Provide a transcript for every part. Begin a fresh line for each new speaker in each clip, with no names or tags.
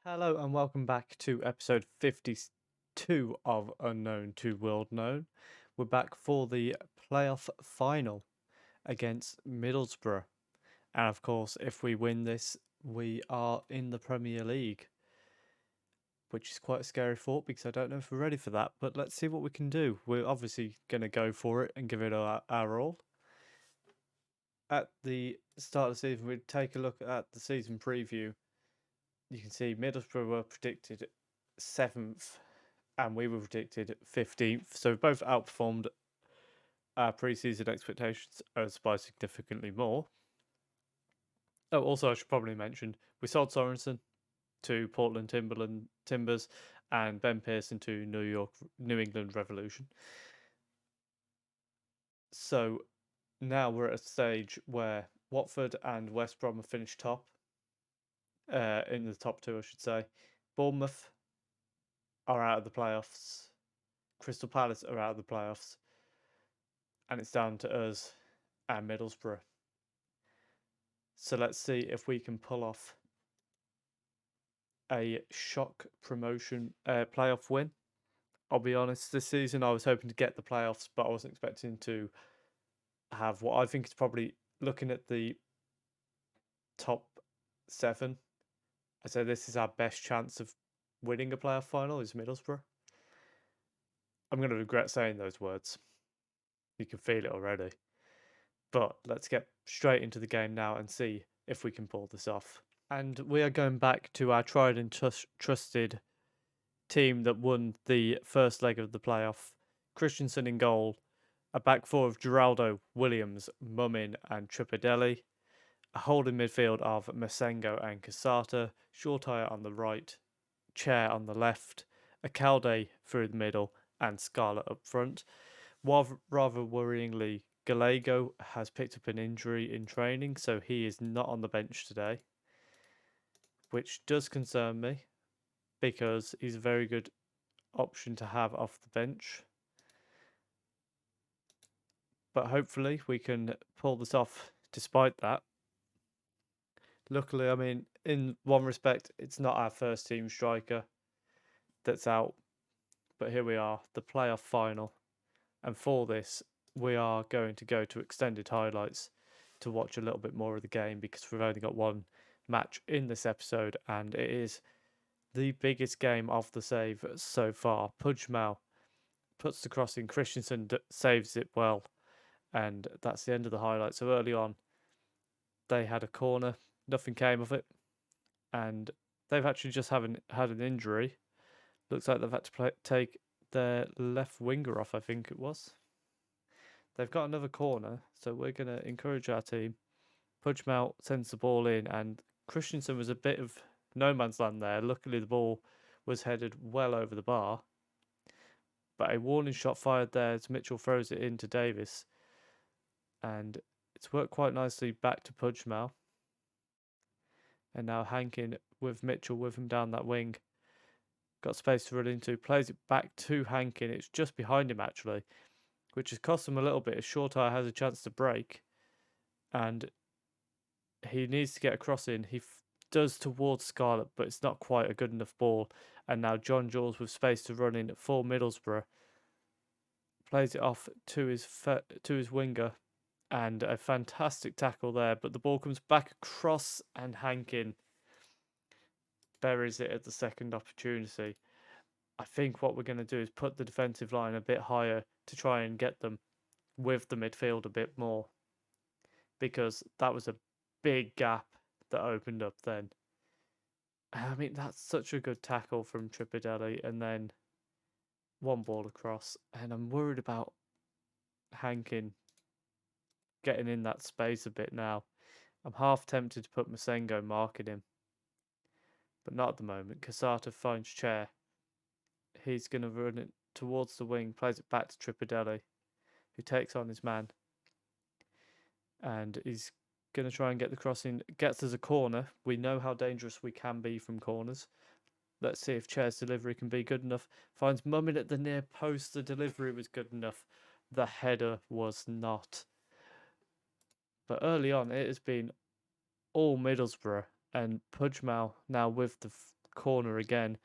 Hello and welcome back to episode 52 of Unknown to World Known. We're back for the playoff final against Middlesbrough. And of course, if we win this, we are in the Premier League, which is quite a scary thought because I don't know if we're ready for that. But let's see what we can do. We're obviously going to go for it and give it our all. At the start of the season, we'd take a look at the season preview. You can see Middlesbrough were predicted 7th and we were predicted 15th. So we both outperformed our pre-season expectations by significantly more. Oh, also I should probably mention we sold Sorensen to Portland Timbers and Ben Pearson to New England Revolution. So now we're at a stage where Watford and West Brom have finished top. In the top two, I should say. Bournemouth are out of the playoffs. Crystal Palace are out of the playoffs. And it's down to us and Middlesbrough. So let's see if we can pull off a shock promotion playoff win. I'll be honest, this season I was hoping to get the playoffs, but I wasn't expecting to have what I think is probably, looking at the top 7, I say this is our best chance of winning a playoff final is Middlesbrough. I'm going to regret saying those words. You can feel it already. But let's get straight into the game now and see if we can pull this off. And we are going back to our tried and trusted team that won the first leg of the playoff. Christensen in goal, a back four of Geraldo, Williams, Mumin and Tripadelli, a holding midfield of Masengo and Casata, Shortire on the right, Chair on the left, a Calde through the middle and Scarlett up front. Rather worryingly, Gallego has picked up an injury in training, so he is not on the bench today, which does concern me because he's a very good option to have off the bench. But hopefully we can pull this off despite that. Luckily, I mean, in one respect, it's not our first team striker that's out. But here we are, the playoff final. And for this, we are going to go to extended highlights to watch a little bit more of the game because we've only got one match in this episode and it is the biggest game of the save so far. Pudgmal puts the cross in, Christensen saves it well, and that's the end of the highlight. So early on, they had a corner, nothing came of it, and they've actually just had an injury. Looks like they've had to take their left winger off, I think it was. They've got another corner, so we're going to encourage our team. Pudgmal sends the ball in, and Christensen was a bit of no man's land there. Luckily, the ball was headed well over the bar. But a warning shot fired there as Mitchell throws it into Davis. And it's worked quite nicely back to Pudgmal. And now Hankin with Mitchell with him down that wing. Got space to run into. Plays it back to Hankin. It's just behind him, actually. Which has cost him a little bit as Shortire has a chance to break. And he needs to get a cross in. He does towards Scarlett, but it's not quite a good enough ball. And now John Jules with space to run in for Middlesbrough. Plays it off to his winger. And a fantastic tackle there. But the ball comes back across and Hankin buries it at the second opportunity. I think what we're going to do is put the defensive line a bit higher to try and get them with the midfield a bit more. Because that was a big gap that opened up then. I mean, that's such a good tackle from Tripadelli, and then one ball across. And I'm worried about Hankin getting in that space a bit now. I'm half tempted to put Masengo marking him, but not at the moment. Casata finds Chair. He's going to run it towards the wing, plays it back to Tripadelli, who takes on his man. And he's going to try and get the crossing. Gets us a corner. We know how dangerous we can be from corners. Let's see if Chair's delivery can be good enough. Finds Mumin at the near post. The delivery was good enough. The header was not. But early on, it has been all Middlesbrough. And Pudgmal now with the corner again,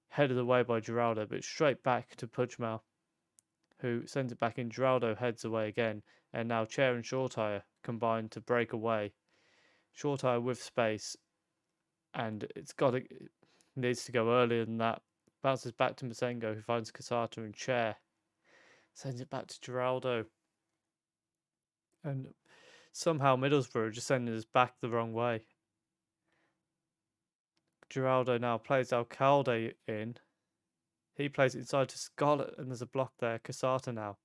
headed away by Geraldo, but straight back to Pudgmal, who sends it back in. Geraldo heads away again, and now Chair and Shortire combine to break away. Shortire with space, and it needs to go earlier than that. Bounces back to Masengo, who finds Casata and Chair. Sends it back to Geraldo. And somehow Middlesbrough are just sending us back the wrong way. Geraldo now plays Alcalde in. He plays it inside to Scarlett, and there's a block there. Casata now.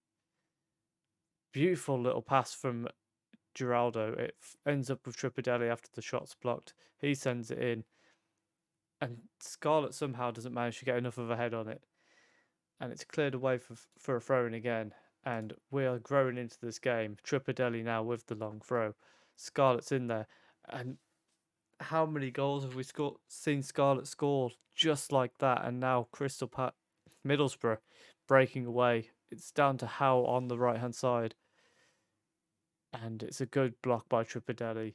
Beautiful little pass from Geraldo. It ends up with Tripadelli after the shot's blocked. He sends it in. And Scarlett somehow doesn't manage to get enough of a head on it. And it's cleared away for a throw-in again. And we are growing into this game. Tripadelli now with the long throw. Scarlett's in there. And how many goals have we seen Scarlett score just like that? And now Middlesbrough breaking away. It's down to Howe on the right-hand side. And it's a good block by Tripadelli.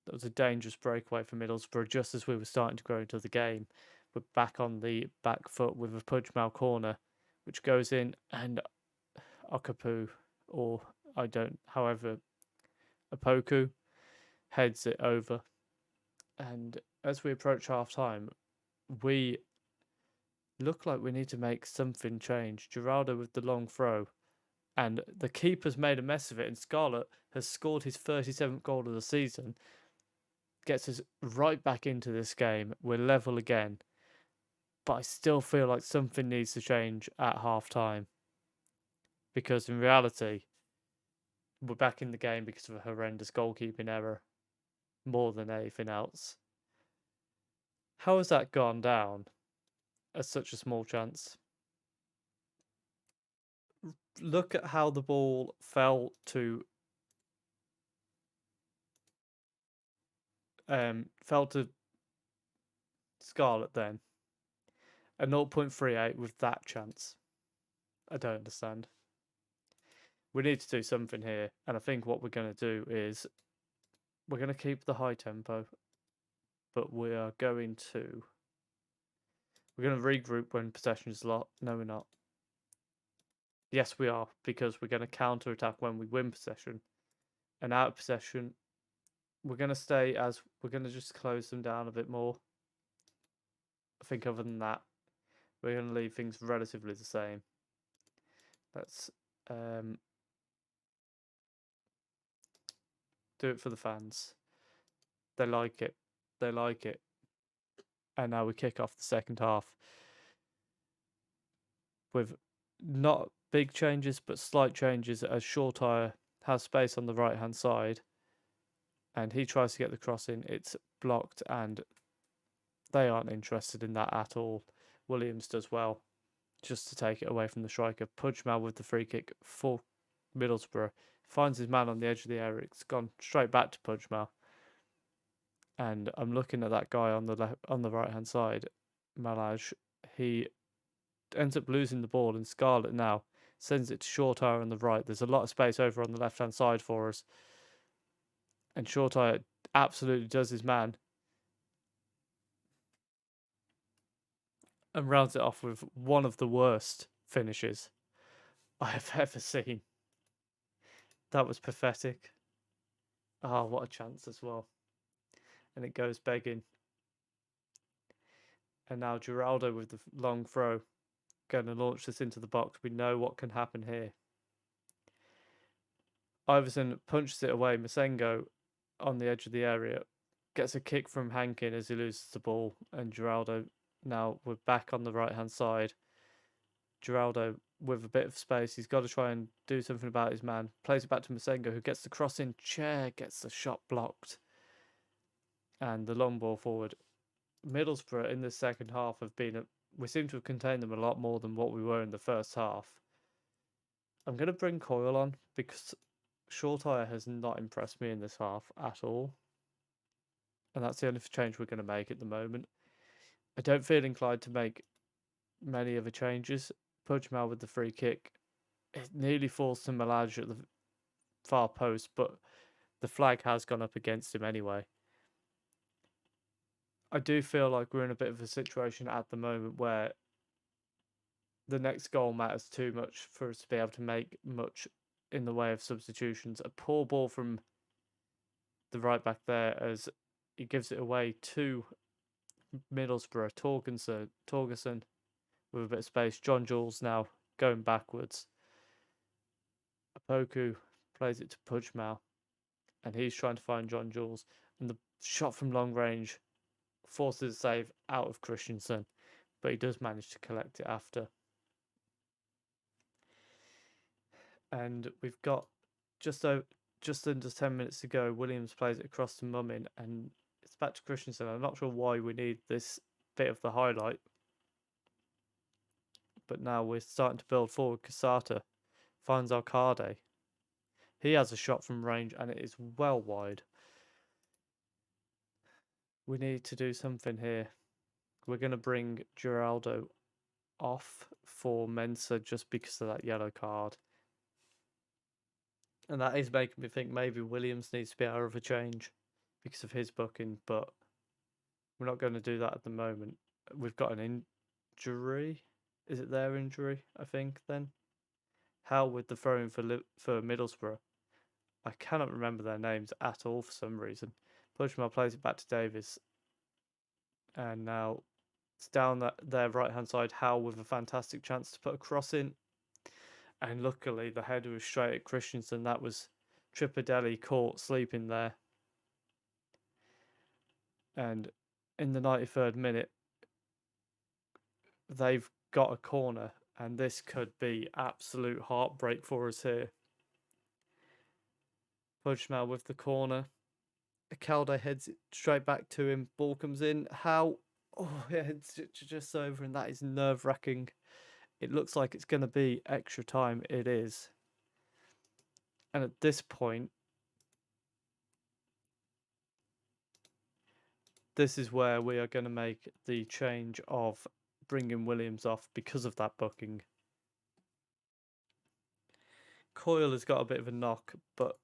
That was a dangerous breakaway for Middlesbrough just as we were starting to grow into the game. We're back on the back foot with a Pudgmal corner, which goes in, and Okapu, however, Apoku heads it over. And as we approach half time, we look like we need to make something change. Geraldo with the long throw, and the keeper's made a mess of it, and Scarlett has scored his 37th goal of the season. Gets us right back into this game. We're level again. But I still feel like something needs to change at half time. Because in reality, we're back in the game because of a horrendous goalkeeping error. More than anything else. How has that gone down at such a small chance? Look at how the ball fell to Scarlett then. A 0.38 with that chance. I don't understand. We need to do something here, and I think what we're going to do is we're going to keep the high tempo, but we're going to regroup when possession is a lot. No, we're not. Yes, we are, because we're going to counter attack when we win possession, and out of possession, we're going to just close them down a bit more. I think other than that, we're going to leave things relatively the same. Let's do it for the fans. They like it. They like it. And now we kick off the second half with not big changes, but slight changes as Shortire has space on the right-hand side. And he tries to get the cross in. It's blocked, and they aren't interested in that at all. Williams does well just to take it away from the striker. Pudgmal with the free kick for Middlesbrough. Finds his man on the edge of the area. It's gone straight back to Pudgmal. And I'm looking at that guy on the right-hand side, Malaj. He ends up losing the ball, and Scarlett now sends it to Shortire on the right. There's a lot of space over on the left-hand side for us. And Shortire absolutely does his man. And rounds it off with one of the worst finishes I have ever seen. That was pathetic. Oh, what a chance as well. And it goes begging. And now Geraldo with the long throw. Going to launch this into the box. We know what can happen here. Iverson punches it away. Masengo on the edge of the area gets a kick from Hankin as he loses the ball. And Geraldo, now we're back on the right-hand side. Geraldo with a bit of space. He's got to try and do something about his man. Plays it back to Masengo, who gets the cross in. Chair gets the shot blocked. And the long ball forward. Middlesbrough in the second half we seem to have contained them a lot more than what we were in the first half. I'm going to bring Coyle on because Shortire has not impressed me in this half at all. And that's the only change we're going to make at the moment. I don't feel inclined to make many other changes. Pudgmal with the free kick. It nearly falls to Malaj at the far post, but the flag has gone up against him anyway. I do feel like we're in a bit of a situation at the moment where the next goal matters too much for us to be able to make much in the way of substitutions. A poor ball from the right back there as he gives it away to Middlesbrough. Torgerson with a bit of space. John Jules now going backwards. Apoku plays it to Pudgmal, and he's trying to find John Jules. And the shot from long range forces a save out of Christensen, but he does manage to collect it after. And we've got just under 10 minutes to go. Williams plays it across to Mummin, and it's back to Christensen. I'm not sure why we need this bit of the highlight, but now we're starting to build forward. Casata finds Arcade. He has a shot from range, and it is well wide. We need to do something here. We're going to bring Geraldo off for Mensah just because of that yellow card. And that is making me think maybe Williams needs to be out of a change because of his booking, but we're not going to do that at the moment. We've got an injury. Is it their injury, I think, then? How with the throw-in for Middlesbrough? I cannot remember their names at all for some reason. Pushmal plays it back to Davis. And now it's down their right-hand side. Howe with a fantastic chance to put a cross in. And luckily, the header was straight at Christensen. That was Tripadelli caught sleeping there. And in the 93rd minute, they've got a corner. And this could be absolute heartbreak for us here. Pudgmal with the corner. Calde heads it straight back to him. Ball comes in. How? Oh, it heads just over, and that is nerve-wracking. It looks like it's going to be extra time. It is. And at this point, this is where we are going to make the change of bringing Williams off because of that booking. Coyle has got a bit of a knock, but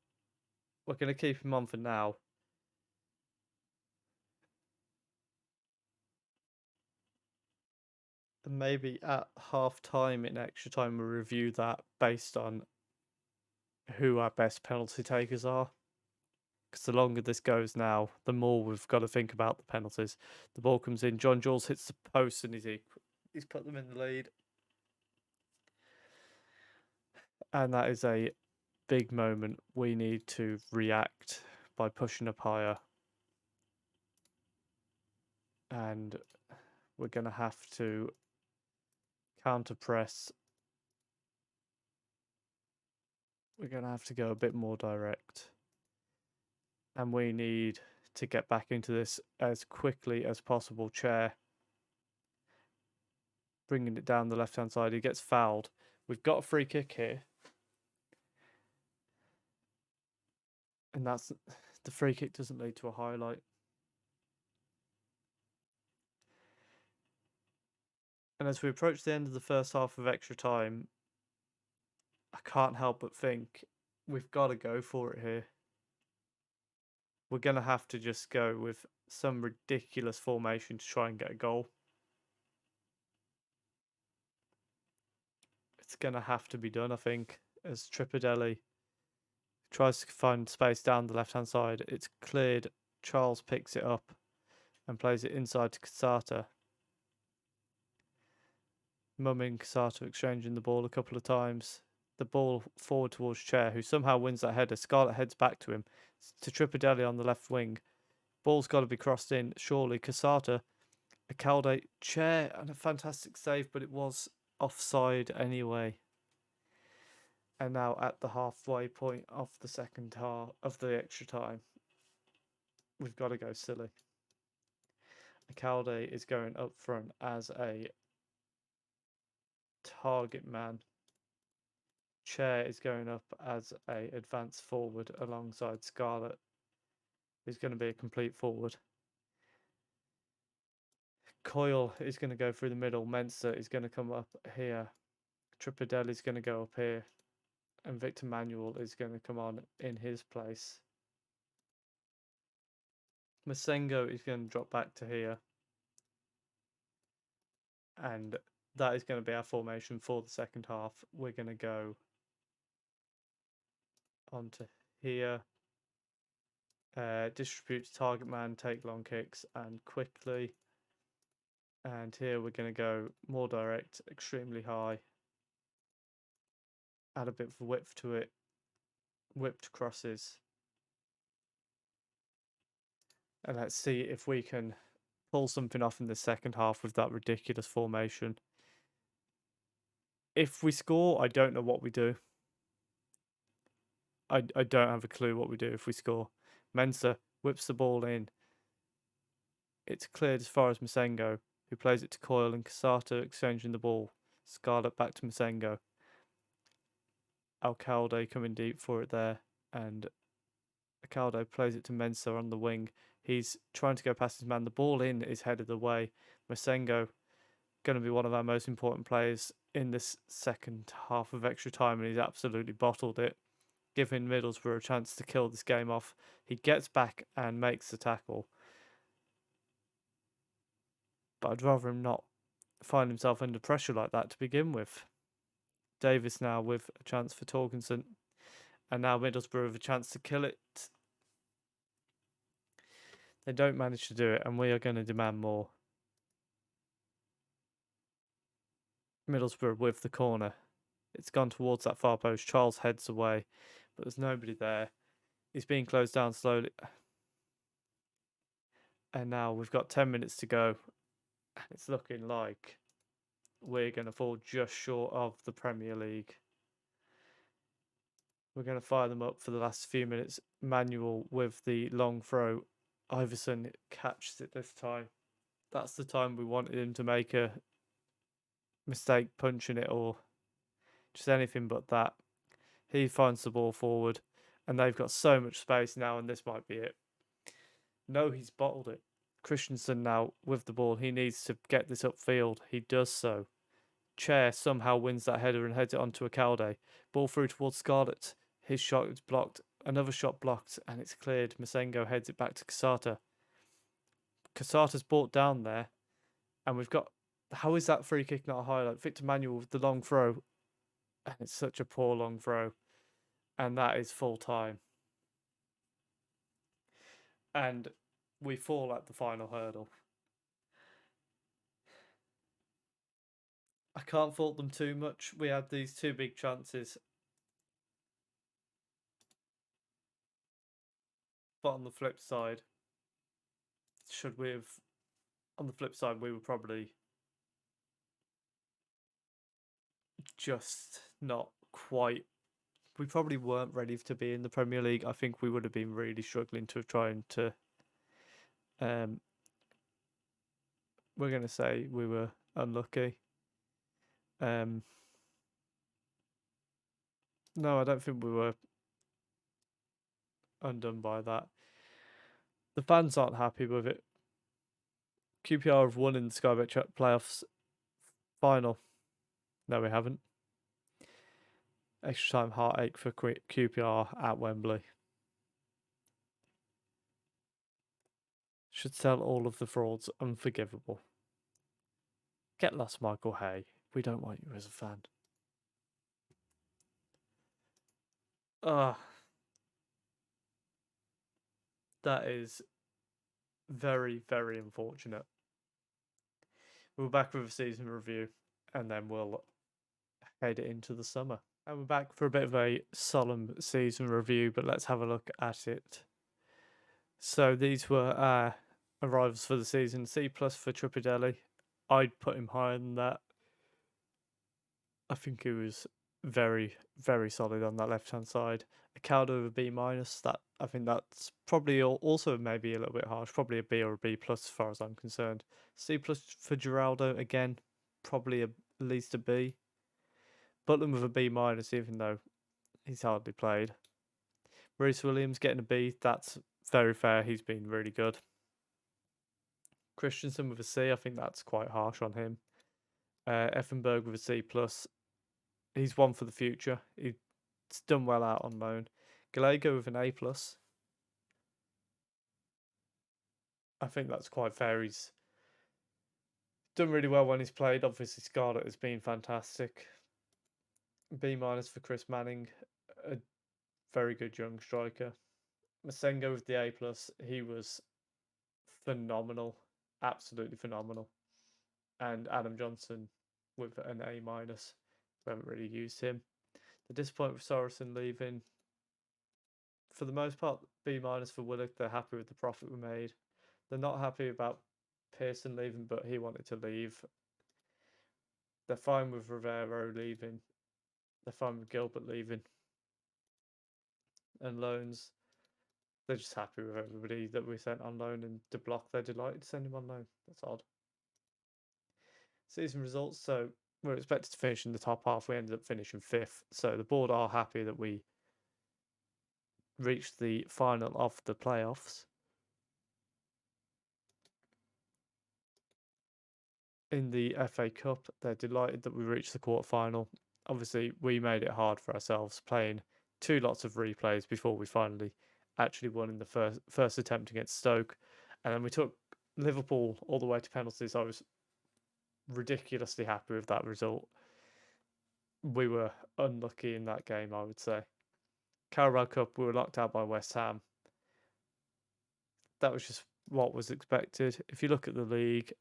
we're going to keep him on for now. And maybe at half time in extra time, we'll review that based on who our best penalty takers are. Because the longer this goes now, the more we've got to think about the penalties. The ball comes in. John Jules hits the post and he's put them in the lead. And that is a big moment. We need to react by pushing up higher. And we're going to have to counter press. We're going to have to go a bit more direct. And we need to get back into this as quickly as possible. Chair bringing it down the left-hand side. He gets fouled. We've got a free kick here. And that's the free kick doesn't lead to a highlight. And as we approach the end of the first half of extra time, I can't help but think we've got to go for it here. We're going to have to just go with some ridiculous formation to try and get a goal. It's going to have to be done, I think, as Tripadelli tries to find space down the left-hand side. It's cleared. Charles picks it up and plays it inside to Casata. Mumming Casata exchanging the ball a couple of times. The ball forward towards Chair, who somehow wins that header. Scarlett heads back to him. To Tripadelli on the left wing. Ball's got to be crossed in, surely. Casata, Acalde, Chair, and a fantastic save, but it was offside anyway. And now at the halfway point of the second half of the extra time, we've got to go silly. Acalde is going up front as a target man. Chair is going up as a advanced forward alongside Scarlett, who's going to be a complete forward. Coyle is going to go through the middle. Mensah is going to come up here. Tripadelli is going to go up here. And Victor Manuel is going to come on in his place. Masengo is going to drop back to here, and that is going to be our formation for the second half. We're going to go onto here, distribute to target man, take long kicks, and quickly. And here we're going to go more direct, extremely high, add a bit of width to it, whipped crosses. And let's see if we can pull something off in the second half with that ridiculous formation. If we score, I don't know what we do. I don't have a clue what we do if we score. Mensah whips the ball in. It's cleared as far as Masengo, who plays it to Coyle and Casata exchanging the ball. Scarlett back to Masengo. Alcalde coming deep for it there, and Alcalde plays it to Mensah on the wing. He's trying to go past his man. The ball in is headed away. Masengo going to be one of our most important players in this second half of extra time, and he's absolutely bottled it, giving Middlesbrough a chance to kill this game off. He gets back and makes the tackle, but I'd rather him not find himself under pressure like that to begin with. Davis now with a chance for Torgensen, and now Middlesbrough have a chance to kill it. They don't manage to do it, and we are going to demand more. Middlesbrough with the corner. It's gone towards that far post. Charles heads away, but there's nobody there. He's being closed down slowly. And now we've got 10 minutes to go. It's looking like we're going to fall just short of the Premier League. We're going to fire them up for the last few minutes. Manuel with the long throw. Iverson catches it this time. That's the time we wanted him to make a mistake punching it or just anything but that. He finds the ball forward, and they've got so much space now, and this might be it. No, he's bottled it. Christensen now with the ball. He needs to get this upfield. He does so. Chair somehow wins that header and heads it onto Alcalde. Ball through towards Scarlett. His shot is blocked. Another shot blocked, and it's cleared. Masengo heads it back to Casata. Casata's brought down there, and we've got... How is that free kick not a highlight? Victor Manuel with the long throw, and it's such a poor long throw. And that is full time. And we fall at the final hurdle. I can't fault them too much. We had these two big chances. But on the flip side, should we have... On the flip side, we were probably just not quite... We probably weren't ready to be in the Premier League. I think we would have been really struggling to trying to... we're going to say we were unlucky. No, I don't think we were undone by that. The fans aren't happy with it. QPR have won in the Sky Bet playoffs final. No, we haven't. Extra time heartache for QPR at Wembley. Should sell all of the frauds. Unforgivable. Get lost, Michael Hay. We don't want you as a fan. That is very, very unfortunate. We're back with a season review, and then we'll head into the summer. And we're back for a bit of a solemn season review, but let's have a look at it. So these were our arrivals for the season. C+ for Tripidelli. I'd put him higher than that. I think he was very, very solid on that left-hand side. A Caldo of a B-. That, I think that's probably also maybe a little bit harsh. Probably a B or a B+ as far as I'm concerned. C+ for Geraldo, again, probably at least a B. Butland with a B-, even though he's hardly played. Reece Williams getting a B. That's very fair. He's been really good. Christensen with a C. I think that's quite harsh on him. Effenberg with a C+. He's one for the future. He's done well out on loan. Gallego with an A+. I think that's quite fair. He's done really well when he's played. Obviously, Scarlett has been fantastic. B minus for Chris Manning, a very good young striker. Masengo with the A plus. He was phenomenal, absolutely phenomenal. And Adam Johnson with an A minus. We haven't really used him. The disappointment with Sorensen leaving. For the most part, B minus for Willock. They're happy with the profit we made. They're not happy about Pearson leaving, but he wanted to leave. They're fine with Rivero leaving. They're fine with Gilbert leaving. And loans, they're just happy with everybody that we sent on loan, and De Block, they're delighted to send him on loan. That's odd. Season results, so we're expected to finish in the top half. We ended up finishing 5th, so the board are happy that we reached the final of the playoffs. In the FA Cup, they're delighted that we reached the quarter-final. Obviously, we made it hard for ourselves, playing 2 lots of replays before we finally actually won in the first attempt against Stoke. And then we took Liverpool all the way to penalties. I was ridiculously happy with that result. We were unlucky in that game, I would say. Carabao Cup, we were locked out by West Ham. That was just what was expected. If you look at the league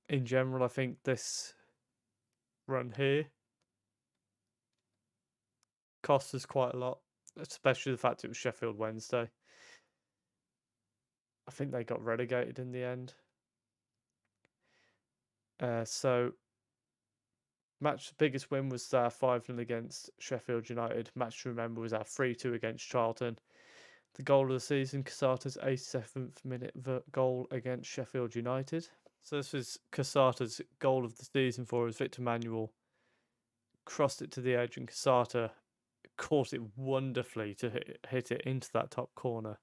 in general, I think this run here cost us quite a lot, especially the fact it was Sheffield Wednesday. I think they got relegated in the end. So match, the biggest win was our 5-0 against Sheffield United. Match to remember was our 3-2 against Charlton. The goal of the season, Casata's 87th minute goal against Sheffield United. So this was Casata's goal of the season for us. Victor Manuel crossed it to the edge and Casata caught it wonderfully to hit it into that top corner.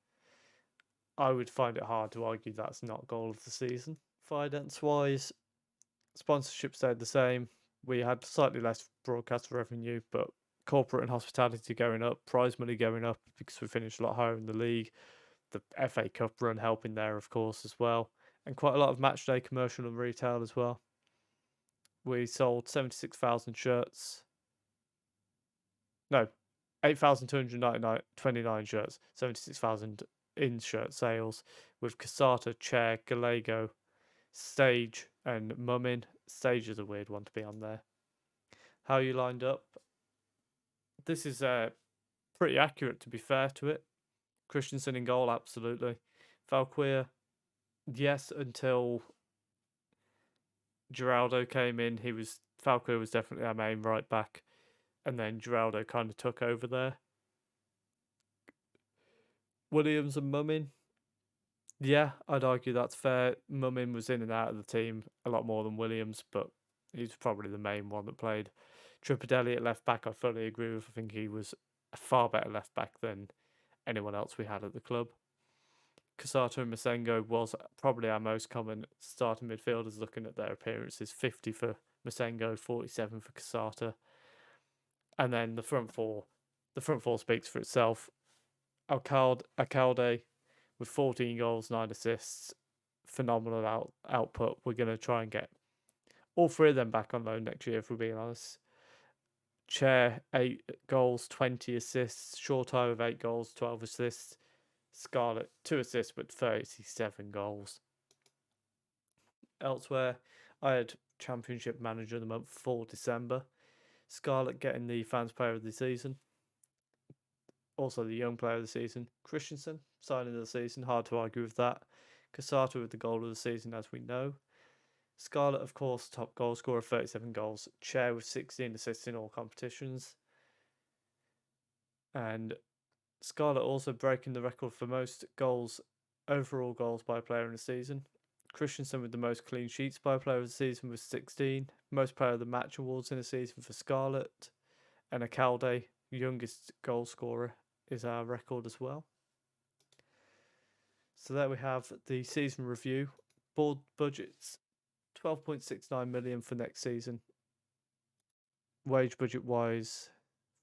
I would find it hard to argue that's not goal of the season. Finance-wise, sponsorship stayed the same. We had slightly less broadcast revenue, but corporate and hospitality going up, prize money going up because we finished a lot higher in the league. The FA Cup run helping there, of course, as well. And quite a lot of matchday commercial and retail as well. We sold 76,000 shirts. No, 8,229 shirts, 76,000 in shirt sales with Casata, Chair, Gallego, Stage, and Mummin. Stage is a weird one to be on there. How you lined up? This is pretty accurate, to be fair to it. Christensen in goal, absolutely. Valquia, yes, until Geraldo came in. Valquia was definitely our main right back, and then Geraldo kind of took over there. Williams and Mummin, yeah, I'd argue that's fair. Mummin was in and out of the team a lot more than Williams, but he's probably the main one that played. Tripadelli at left back, I fully agree with. I think he was a far better left back than anyone else we had at the club. Casata and Masengo was probably our most common starting midfielders looking at their appearances. 50 for Masengo, 47 for Casata. And then the front four speaks for itself. Alcalde with 14 goals, 9 assists, phenomenal output. We're going to try and get all 3 of them back on loan next year, if we're being honest. Chair, 8 goals, 20 assists. Shortire with 8 goals, 12 assists. Scarlett, 2 assists, but 37 goals. Elsewhere, I had Championship Manager of the Month for December. Scarlett getting the Fans Player of the Season. Also the Young Player of the Season. Christensen, signing of the season. Hard to argue with that. Casata with the goal of the season, as we know. Scarlett, of course, top goal scorer, 37 goals. Chair with 16 assists in all competitions. And Scarlett also breaking the record for most goals, overall goals by a player in a season. Christensen with the most clean sheets by a player of the season with 16. Most player of the match awards in a season for Scarlett. And Alcalde, youngest goal scorer, is our record as well. So there we have the season review. Board budgets, 12.69 million for next season. Wage budget wise,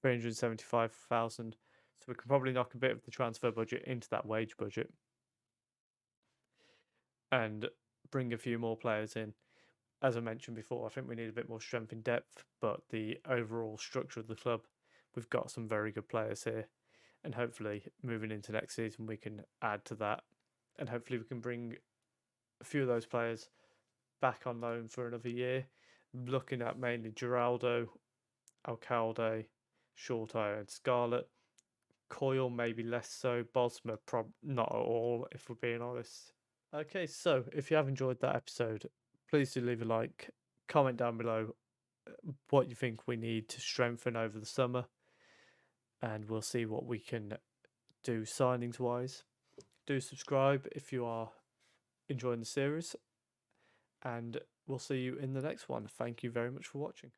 375,000. So we can probably knock a bit of the transfer budget into that wage budget. and bring a few more players in. As I mentioned before, I think we need a bit more strength in depth, but the overall structure of the club, we've got some very good players here, and hopefully moving into next season we can add to that, and hopefully we can bring a few of those players back on loan for another year. Looking at mainly Geraldo, Alcalde, Short and Scarlett. Coyle maybe less so. Bosma not at all, if we're being honest. Okay, so if you have enjoyed that episode, please do leave a like, comment down below what you think we need to strengthen over the summer, and we'll see what we can do signings wise. Do subscribe if you are enjoying the series, and we'll see you in the next one. Thank you very much for watching.